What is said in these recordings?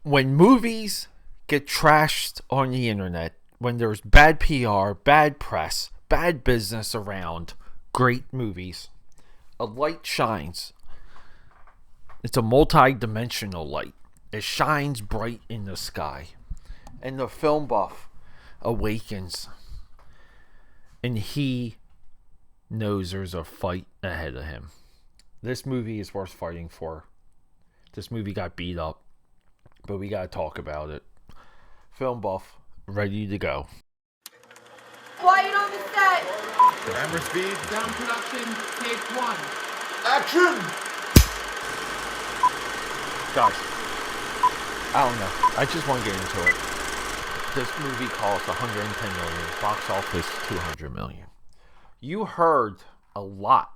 when movies get trashed on the internet, when there's bad PR, bad press, bad business around great movies, a light shines. It's a multi-dimensional light. It shines bright in the sky. And the film buff awakens. And he knows there's a fight ahead of him. This movie is worth fighting for. This movie got beat up, but we gotta talk about it. Film buff, ready to go. Quiet on the set. Camera speed. Sound production, take one. Action! Guys, I don't know. I just want to get into it. This movie cost 110 million. Box office 200 million. You heard a lot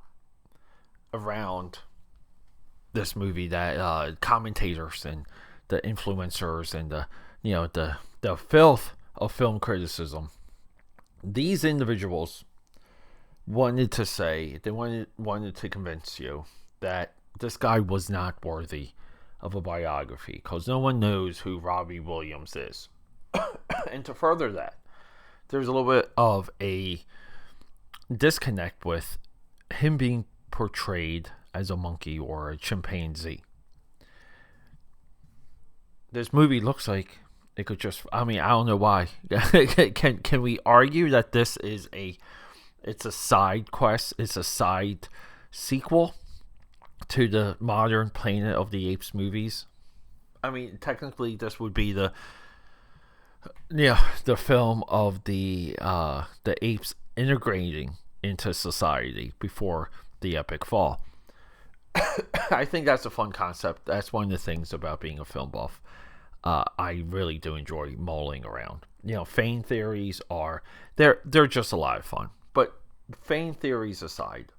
around this movie that commentators and the influencers and the filth of film criticism. These individuals wanted to say, they wanted to convince you that this guy was not worthy of a biography because no one knows who Robbie Williams is. And to further that, there's a little bit of a disconnect with him being portrayed as a monkey or a chimpanzee. This movie looks like it could just, I don't know why. Can we argue that this is it's a side quest, it's a side sequel to the modern Planet of the Apes movies? Technically this would be the film of the apes integrating into society before the epic fall. I think that's a fun concept. That's one of the things about being a film buff. I really do enjoy mulling around. Fan theories they're just a lot of fun. But fan theories aside,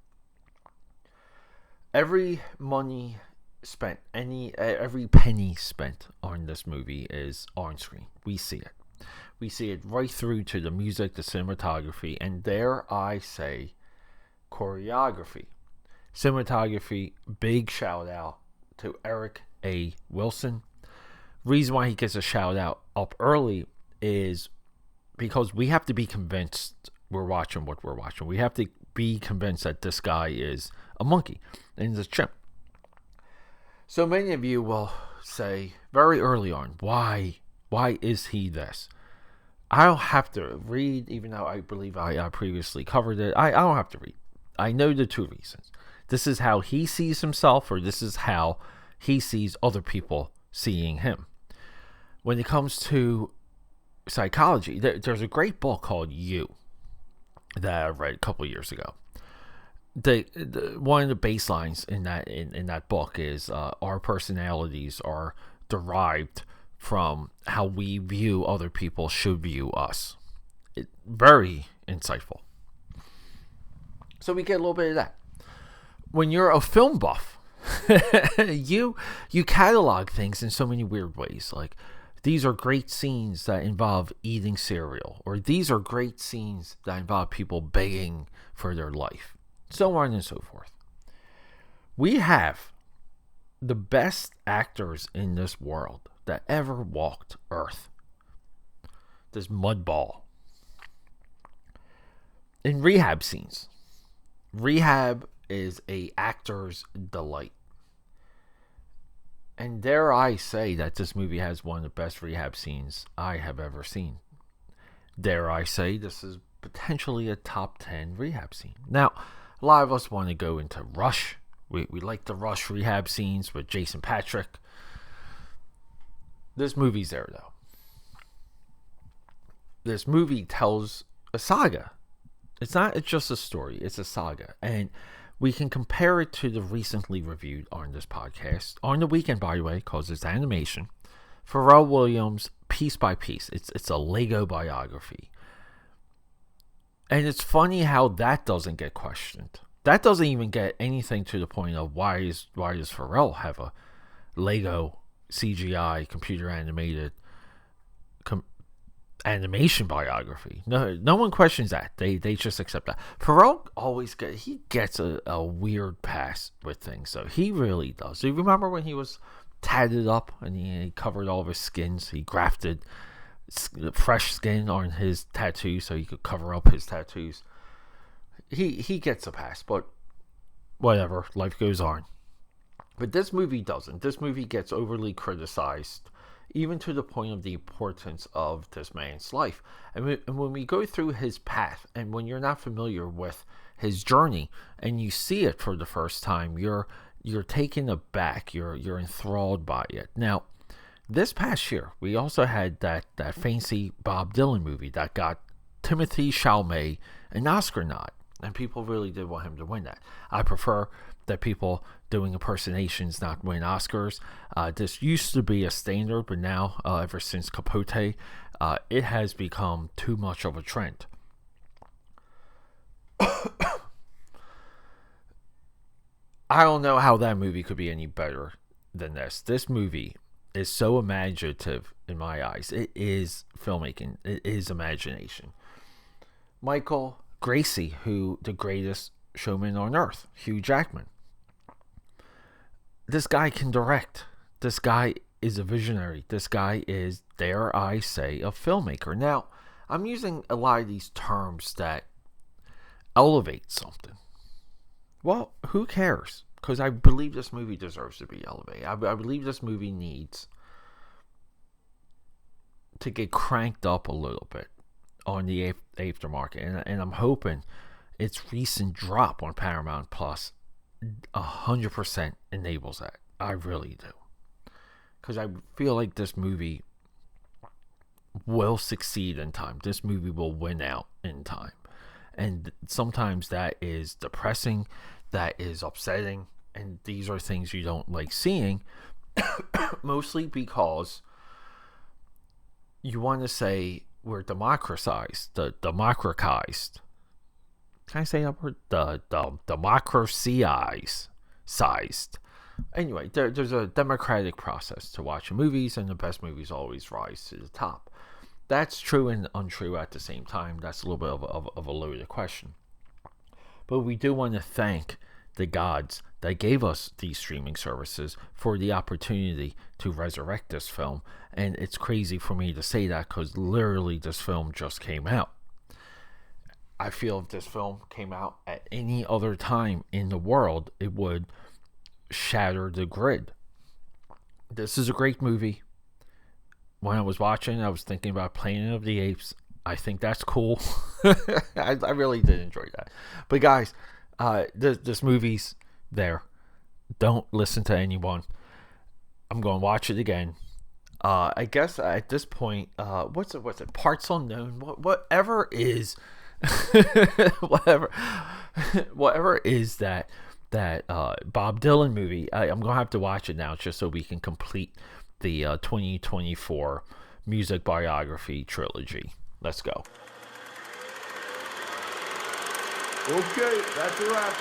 every penny spent on this movie is on screen. We see it. We see it right through to the music, the cinematography, and dare I say, choreography. Cinematography, big shout out to Eric A. Wilson. Reason why he gets a shout out up early is because we have to be convinced we're watching what we're watching. We have to be convinced that this guy is a monkey and he's a chimp. So many of you will say very early on, why is he this? I don't have to read, even though I believe I previously covered it. I don't have to read. I know the two reasons. This is how he sees himself, or this is how he sees other people seeing him. When it comes to psychology, there's a great book called You that I read a couple of years ago. One of the baselines in that book is our personalities are derived from how we view other people should view us. Very insightful. So we get a little bit of that. When you're a film buff, you catalog things in so many weird ways. Like, these are great scenes that involve eating cereal, or these are great scenes that involve people begging for their life, so on and so forth. We have the best actors in this world that ever walked Earth. This mudball. In rehab scenes. Rehab is a actor's delight. And dare I say that this movie has one of the best rehab scenes I have ever seen. Dare I say this is potentially a top 10 rehab scene. Now, a lot of us want to go into Rush. We like the Rush rehab scenes with Jason Patric. This movie's there, though. This movie tells a saga. It's just a story. It's a saga. And we can compare it to the recently reviewed on this podcast, on the weekend, by the way, because it's animation, Pharrell Williams, Piece by Piece. It's a Lego biography. And it's funny how that doesn't get questioned. That doesn't even get anything to the point of why does Pharrell have a Lego CGI computer animated animation biography. No one questions that. They just accept that. Pharrell always gets a weird pass with things, so he really does. Do you remember when he was tatted up, and he covered all of his skins. He grafted fresh skin on his tattoos so he could cover up his tattoos. He gets a pass, but whatever, life goes on. But this movie doesn't. This movie gets overly criticized, even to the point of the importance of this man's life. And when we go through his path, and when you're not familiar with his journey, and you see it for the first time, you're taken aback. You're enthralled by it. Now, this past year, we also had that fancy Bob Dylan movie that got Timothée Chalamet an Oscar nod, and people really did want him to win that. I prefer that people doing impersonations not win Oscars. This used to be a standard, but now, ever since Capote, it has become too much of a trend. I don't know how that movie could be any better than this. This movie is so imaginative in my eyes. It is filmmaking. It is imagination. Michael Gracey, who the greatest showman on earth, Hugh Jackman. This guy can direct. This guy is a visionary. This guy is, dare I say, a filmmaker. Now, I'm using a lot of these terms that elevate something. Well, who cares? Because I believe this movie deserves to be elevated. I believe this movie needs to get cranked up a little bit on the aftermarket. And I'm hoping its recent drop on Paramount Plus 100% enables that. I really do. Because I feel like this movie will succeed in time. This movie will win out in time. And sometimes that is depressing, that is upsetting, and these are things you don't like seeing, mostly because you want to say we're democratized. Can I say that word? The democracy-sized. Anyway, there's a democratic process to watching movies, and the best movies always rise to the top. That's true and untrue at the same time. That's a little bit of a loaded question. But we do want to thank the gods that gave us these streaming services for the opportunity to resurrect this film. And it's crazy for me to say that because literally this film just came out. I feel if this film came out at any other time in the world, it would shatter the grid. This is a great movie. When I was watching, I was thinking about Planet of the Apes. I think that's cool. I really did enjoy that. But guys, this movie's there. Don't listen to anyone. I'm going to watch it again. I guess at this point, what's it? Parts unknown. Whatever is, whatever is that Bob Dylan movie. I'm gonna have to watch it now just so we can complete the 2024 music biography trilogy. Let's go. Okay, that's a wrap.